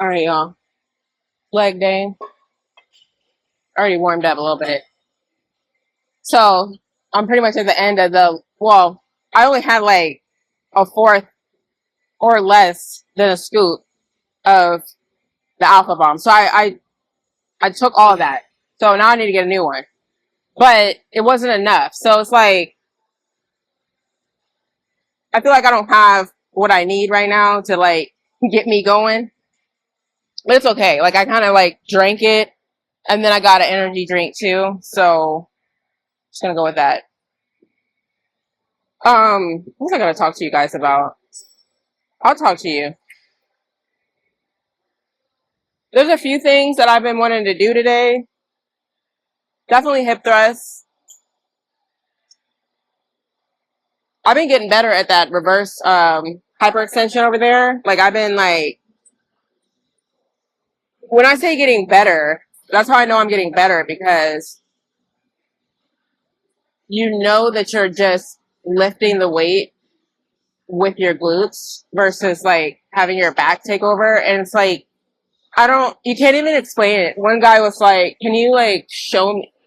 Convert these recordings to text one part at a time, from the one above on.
All right, y'all. Leg day. Already warmed up a little bit. So I'm pretty much at the end of well, I only had like a fourth or less than a scoop of the Alpha Bomb. So I took all of that. So now I need to get a new one. But it wasn't enough. So it's like, I feel like I don't have what I need right now to like get me going. But it's okay. Like I kind of like drank it and then I got an energy drink too. So just gonna go with that. What was I gonna talk to you guys about? I'll talk to you. There's a few things that I've been wanting to do today. Definitely hip thrusts. I've been getting better at that reverse hyperextension over there. Like I've been like, when I say getting better, that's how I know I'm getting better, because you know that you're just lifting the weight with your glutes versus like having your back take over. And it's like, you can't even explain it. One guy was like, can you like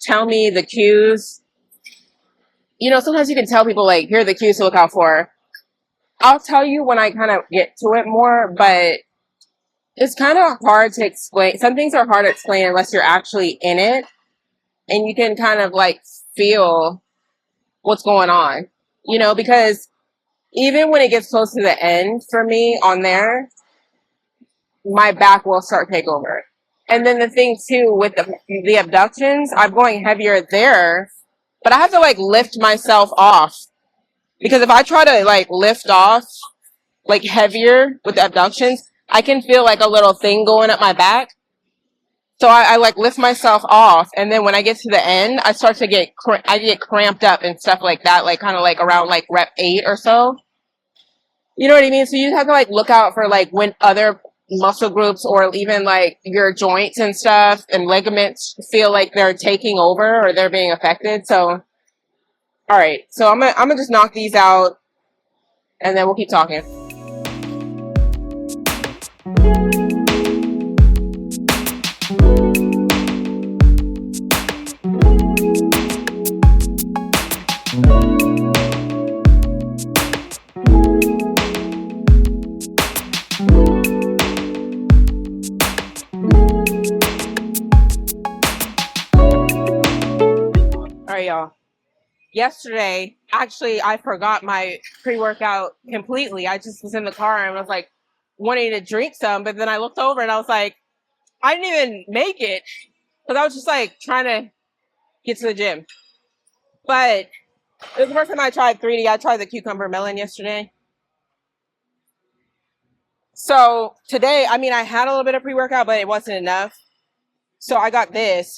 tell me the cues? You know, sometimes you can tell people like, here are the cues to look out for. I'll tell you when I kind of get to it more, but it's kind of hard to explain. Some things are hard to explain unless you're actually in it and you can kind of like feel what's going on, you know, because even when it gets close to the end for me on there, my back will start to take over. And then the thing too with the abductions, I'm going heavier there, but I have to like lift myself off, because if I try to like lift off like heavier with the abductions, I can feel like a little thing going up my back. So I like lift myself off, and then when I get to the end, I start to get cramped up and stuff like that, like kind of like around like rep 8 or so. You know what I mean? So you have to like look out for like when other muscle groups or even like your joints and stuff and ligaments feel like they're taking over or they're being affected. So, all right. So I'm gonna just knock these out and then we'll keep talking. All right, y'all. Yesterday, actually, I forgot my pre-workout completely. I just was in the car and was like wanting to drink some, but then I looked over and I was like, I didn't even make it because I was just like trying to get to the gym. But it was the first time I tried 3D. I tried the cucumber melon yesterday. So today, I mean, I had a little bit of pre-workout, but it wasn't enough. So I got this.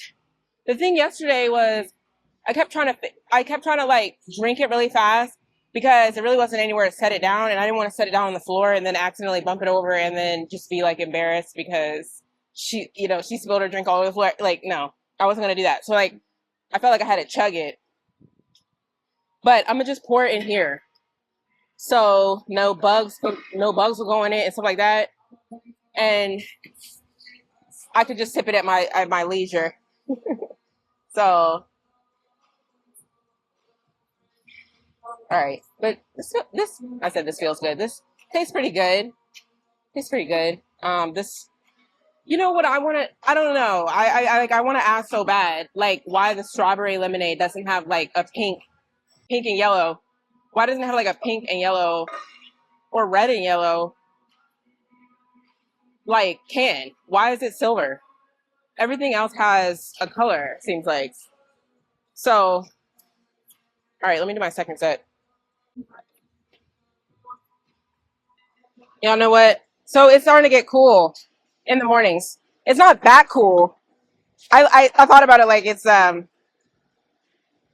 The thing yesterday was I kept trying to like drink it really fast because there really wasn't anywhere to set it down, and I didn't want to set it down on the floor and then accidentally bump it over and then just be like embarrassed because she spilled her drink all over the floor. Like, no, I wasn't gonna do that. So like, I felt like I had to chug it, but I'm gonna just pour it in here, so no bugs will go in it and stuff like that, and I could just sip it at my leisure. So. All right, but this I said this feels good. This tastes pretty good. Tastes pretty good. This, you know what I want to? I don't know. I want to ask so bad, like why the strawberry lemonade doesn't have like a pink and yellow. Why doesn't it have like a pink and yellow or red and yellow like can? Why is it silver? Everything else has a color. It seems like. So, all right, let me do my second set. Y'all know what? So it's starting to get cool in the mornings. It's not that cool. I thought about it like it's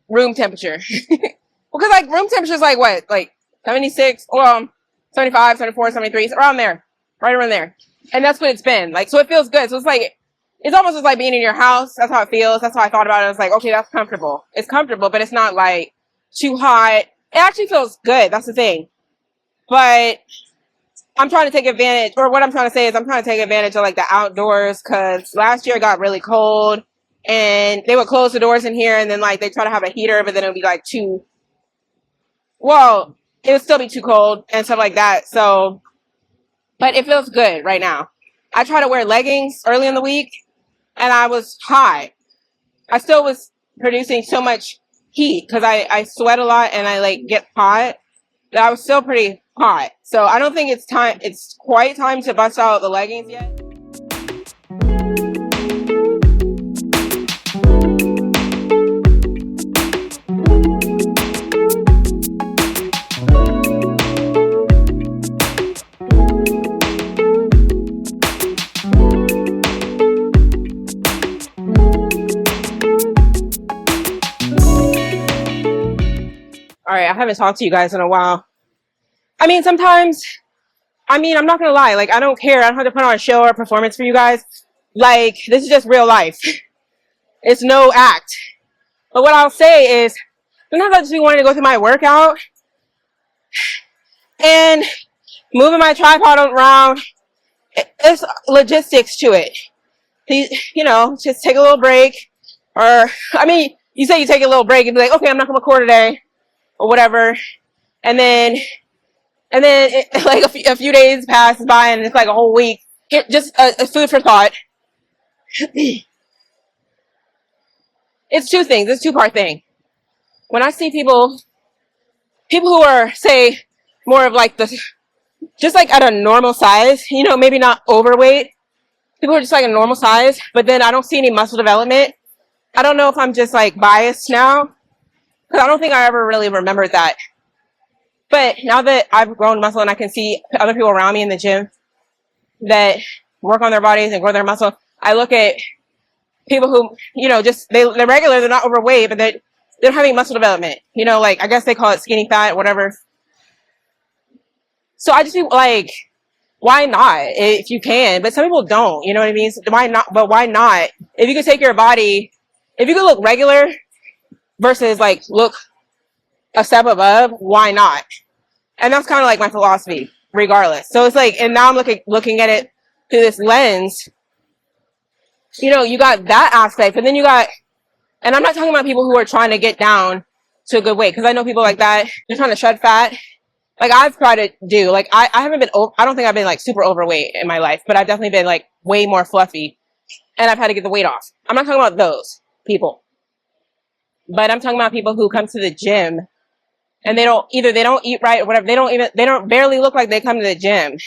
room temperature. Because like room temperature is like what? Like 76, 75, 74, 73, it's around there. Right around there. And that's what it's been. Like, so it feels good. So it's like, it's almost just like being in your house. That's how it feels. That's how I thought about it. I was like, okay, that's comfortable. It's comfortable, but it's not like too hot. It actually feels good. That's the thing. But I'm trying to take advantage, or what I'm trying to say is I'm trying to take advantage of like the outdoors, because last year it got really cold and they would close the doors in here and then like they try to have a heater, but then it would be like too, well, it would still be too cold and stuff like that. So, but it feels good right now. I try to wear leggings early in the week and I was hot. I still was producing so much heat because I sweat a lot and I like get hot. But I was still pretty hot. So I don't think it's quite time to bust out the leggings yet. All right, I haven't talked to you guys in a while. I mean, sometimes, I'm not gonna lie, like, I don't care. I don't have to put on a show or a performance for you guys. Like, this is just real life. It's no act. But what I'll say is, sometimes I just be wanting to go through my workout and moving my tripod around. It's logistics to it. You know, just take a little break. Or, I mean, you say you take a little break and be like, okay, I'm not gonna record today. Or whatever, and then like a few days pass by, and it's like a whole week. Just a food for thought. It's two things. It's a two-part thing. When I see people who are, say, more of like just like at a normal size, you know, maybe not overweight. People are just like a normal size, but then I don't see any muscle development. I don't know if I'm just like biased now. Because I don't think I ever really remembered that. But now that I've grown muscle and I can see other people around me in the gym that work on their bodies and grow their muscle, I look at people who, you know, just, they're regular, they're not overweight, but they're having muscle development. You know, like, I guess they call it skinny fat, whatever. So I just feel like, why not? If you can. But some people don't, you know what I mean? So why not? But why not? If you could take your body, if you could look regular, versus like look a step above, why not? And that's kind of like my philosophy, regardless. So it's like, and now I'm looking at it through this lens. You know, you got that aspect, but then you got, and I'm not talking about people who are trying to get down to a good weight, because I know people like that. They're trying to shed fat. Like I've tried to do, like I haven't been, I don't think I've been like super overweight in my life, but I've definitely been like way more fluffy, and I've had to get the weight off. I'm not talking about those people. But I'm talking about people who come to the gym and they don't eat right or whatever. They don't barely look like they come to the gym,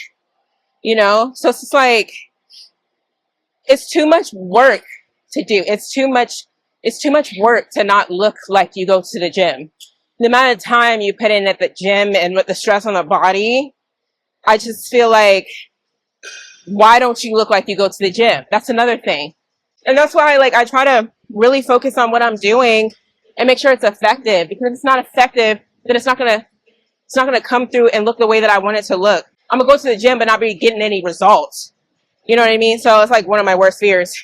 you know? So it's just like, it's too much work to do. It's too much work to not look like you go to the gym. The amount of time you put in at the gym and with the stress on the body, I just feel like, why don't you look like you go to the gym? That's another thing. And that's why I try to really focus on what I'm doing and make sure it's effective, because if it's not effective, then it's not gonna come through and look the way that I want it to look. I'm gonna go to the gym but not be getting any results. You know what I mean? So it's like one of my worst fears.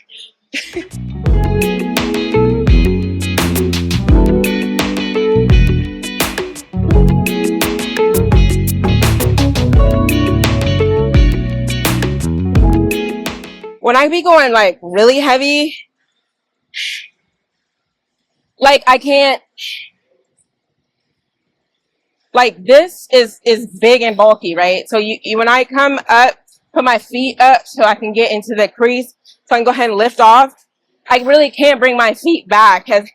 When I be going like really heavy, like I can't, like this is big and bulky, right? So you when I come up, put my feet up so I can get into the crease, so I can go ahead and lift off, I really can't bring my feet back as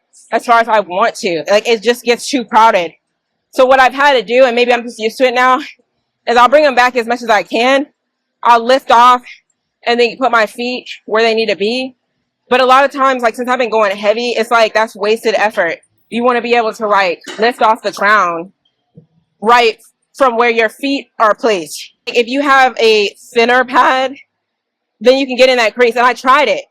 far as I want to. Like it just gets too crowded. So what I've had to do, and maybe I'm just used to it now, is I'll bring them back as much as I can. I'll lift off and then put my feet where they need to be. But a lot of times, like since I've been going heavy, it's like that's wasted effort. You want to be able to like lift off the ground right from where your feet are placed. If you have a thinner pad, then you can get in that crease. And I tried it.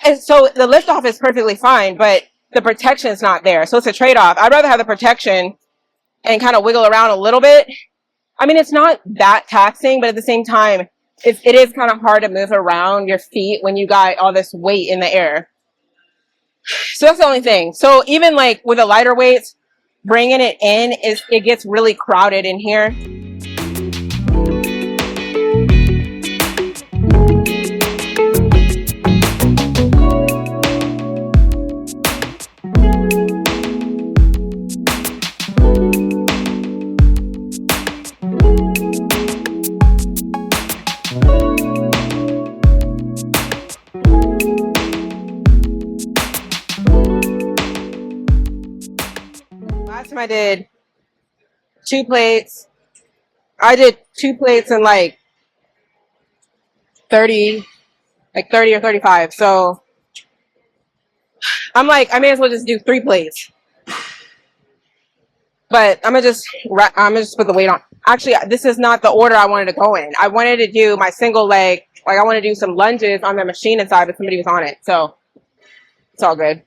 And so the lift off is perfectly fine, but the protection is not there. So it's a trade-off. I'd rather have the protection and kind of wiggle around a little bit. I mean, it's not that taxing, but at the same time, it is kind of hard to move around your feet when you got all this weight in the air. So that's the only thing. So even like with the lighter weights, bringing it in, it gets really crowded in here. I did 2 plates. I did 2 plates in like 30 or 35. So I'm like, I may as well just do 3 plates. But I'm gonna just put the weight on. Actually, this is not the order I wanted to go in. I wanted to do my single leg. Like I want to do some lunges on the machine inside, but somebody was on it. So it's all good.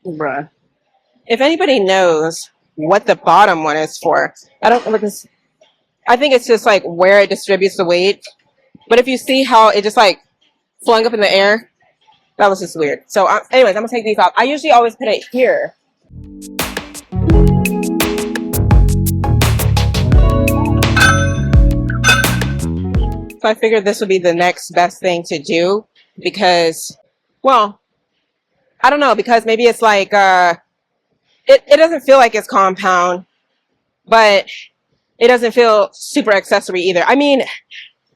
Bruh. If anybody knows what the bottom one is for, I don't know what this. I think it's just like where it distributes the weight. But if you see how it just like flung up in the air, that was just weird. So anyways, I'm gonna take these off. I usually always put it here. So I figured this would be the next best thing to do because, well, I don't know, because maybe it's like, it doesn't feel like it's compound, but it doesn't feel super accessory either. I mean,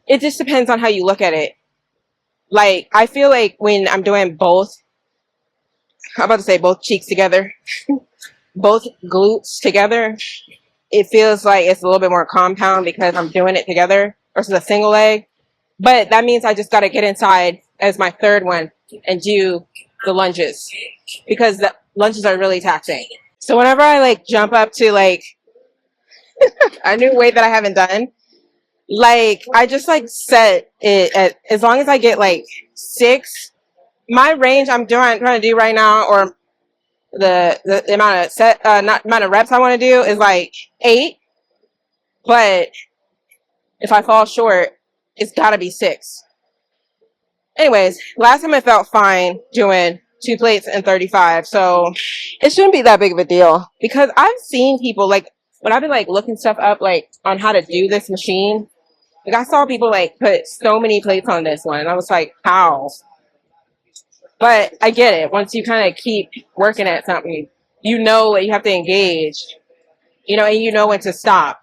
it just depends on how you look at it. Like, I feel like when I'm doing both, I'm about to say both cheeks together, both glutes together, it feels like it's a little bit more compound because I'm doing it together versus a single leg. But that means I just got to get inside as my third one and do the lunges because the lunges are really taxing. So whenever I like jump up to like a new weight that I haven't done, like I just like set it at, as long as I get like 6, my range I'm trying to do right now, or the amount of not amount of reps I want to do is like 8. But if I fall short, it's gotta be 6. Anyways, last time I felt fine doing 2 plates and 35, so it shouldn't be that big of a deal because I've seen people like when I've been like looking stuff up like on how to do this machine. Like I saw people like put so many plates on this one, and I was like, how? But I get it. Once you kind of keep working at something, you know that you have to engage, you know, and you know when to stop.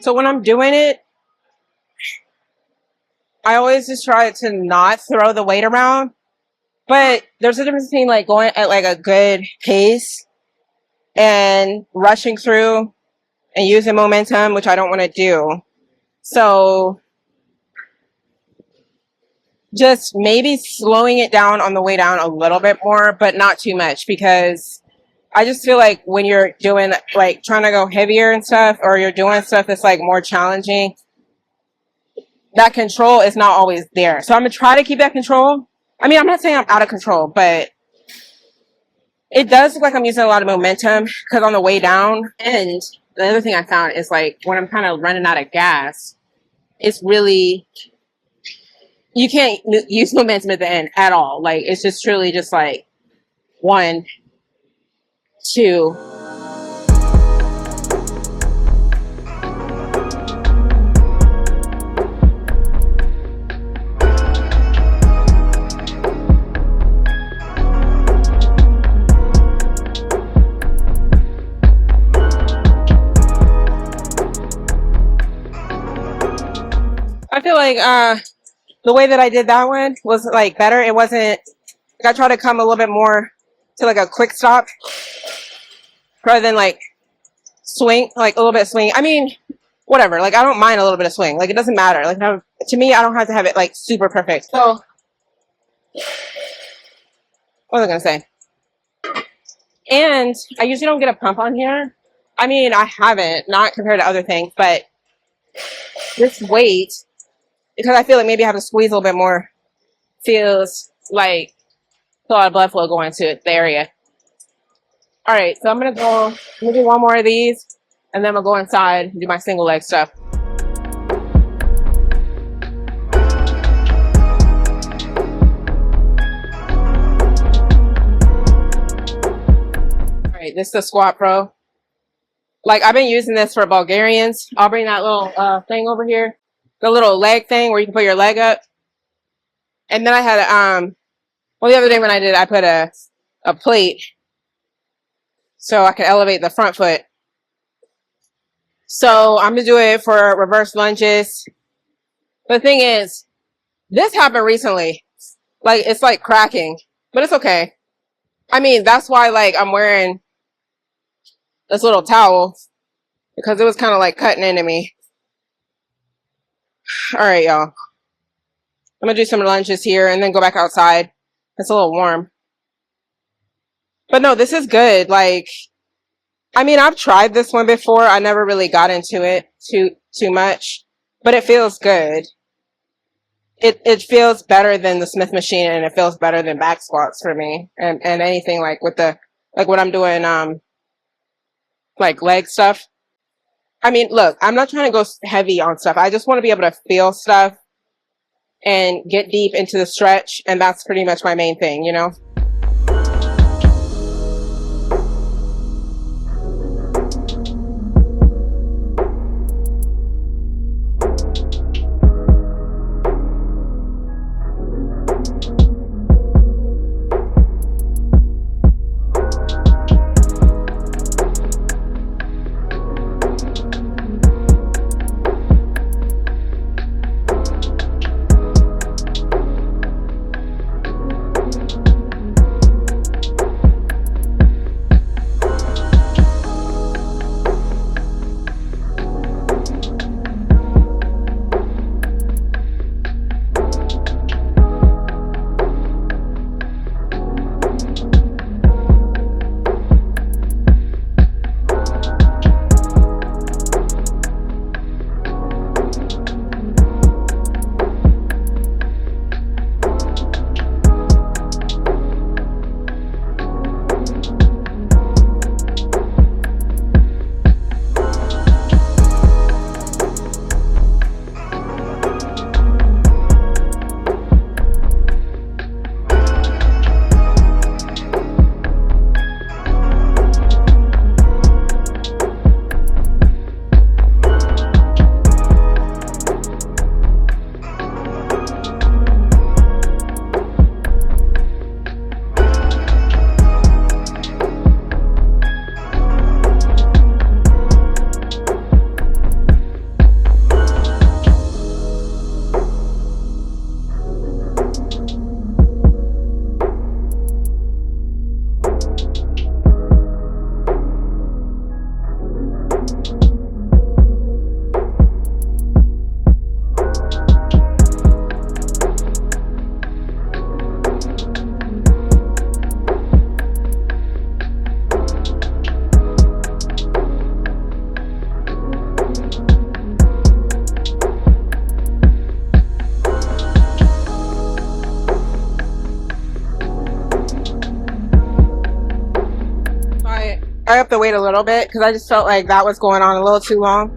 So when I'm doing it, I always just try to not throw the weight around. But there's a difference between like going at like a good pace and rushing through and using momentum, which I don't want to do. So just maybe slowing it down on the way down a little bit more, but not too much, because I just feel like when you're doing like trying to go heavier and stuff, or you're doing stuff that's like more challenging, that control is not always there. So I'm gonna try to keep that control. I mean, I'm not saying I'm out of control, but it does look like I'm using a lot of momentum because on the way down. And the other thing I found is like when I'm kind of running out of gas, it's really, you can't use momentum at the end at all. Like it's just truly just like 1, 2. I feel like the way that I did that one was like better. It wasn't like I tried to come a little bit more to like a quick stop rather than like swing, like a little bit of swing. I mean, whatever. Like I don't mind a little bit of swing. Like it doesn't matter. Like to me, I don't have to have it like super perfect. So what was I gonna say? And I usually don't get a pump on here. I mean, I haven't, not compared to other things, but this weight, because I feel like maybe I have to squeeze a little bit more, feels like a lot of blood flow going to the area. All right, so I'm gonna do one more of these, and then I'm gonna go inside and do my single leg stuff. right, this is the Squat Pro. Like, I've been using this for Bulgarians. I'll bring that little thing over here. The little leg thing where you can put your leg up. And then I had, well, the other day when I did, I put a plate so I could elevate the front foot. So I'm going to do it for reverse lunges. The thing is, this happened recently. Like, it's like cracking, but it's okay. I mean, that's why, like, I'm wearing this little towel, because it was kind of like cutting into me. All right, y'all. I'm going to do some lunges here and then go back outside. It's a little warm. But no, this is good. Like, I mean, I've tried this one before. I never really got into it too much, but it feels good. It feels better than the Smith machine, and it feels better than back squats for me, and anything like with the, like what I'm doing, like leg stuff. I mean, look, I'm not trying to go heavy on stuff. I just want to be able to feel stuff and get deep into the stretch, and that's pretty much my main thing, you know? I upped the weight a little bit because I just felt like that was going on a little too long.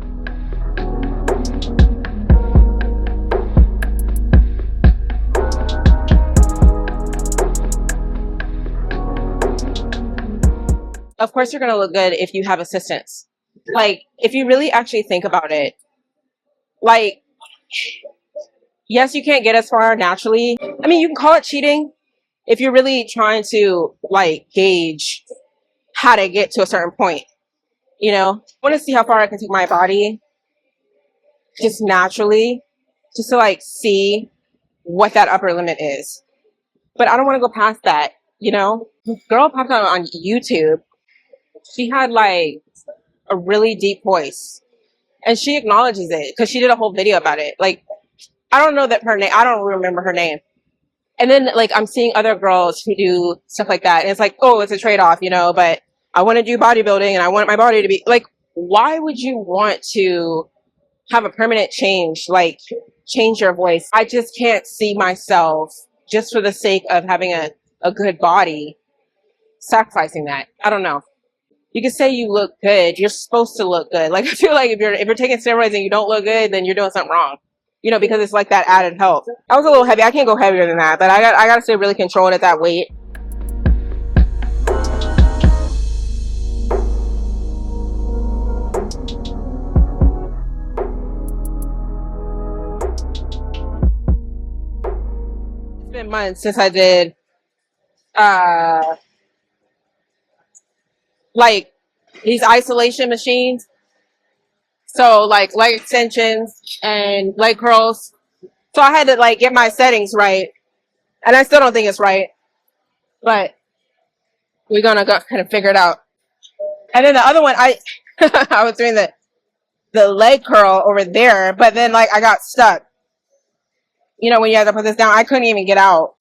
Of course, you're going to look good if you have assistance. Like, if you really actually think about it, like, yes, you can't get as far naturally. I mean, you can call it cheating if you're really trying to, like, gauge how to get to a certain point. You know, I want to see how far I can take my body just naturally, just to, like, see what that upper limit is. But I don't want to go past that, you know? This girl popped out on YouTube. She had, like, a really deep voice. And she acknowledges it because she did a whole video about it. Like, I don't know that her name, I don't remember her name. And then, like, I'm seeing other girls who do stuff like that. And it's like, oh, it's a trade-off, you know, but I want to do bodybuilding and I want my body to be, like, why would you want to have a permanent change, like, change your voice? I just can't see myself, just for the sake of having a good body, sacrificing that. I don't know. You can say you look good. You're supposed to look good. Like, I feel like if you're taking steroids and you don't look good, then you're doing something wrong. You know, because it's like that added help. I was a little heavy. I can't go heavier than that, but I got to stay really controlled at that weight. months since I did like these isolation machines. So like leg extensions and leg curls. So I had to like get my settings right. And I still don't think it's right. But we're gonna go kind of figure it out. And then the other one, I I was doing the leg curl over there, but then like I got stuck. You know, when you had to put this down, I couldn't even get out.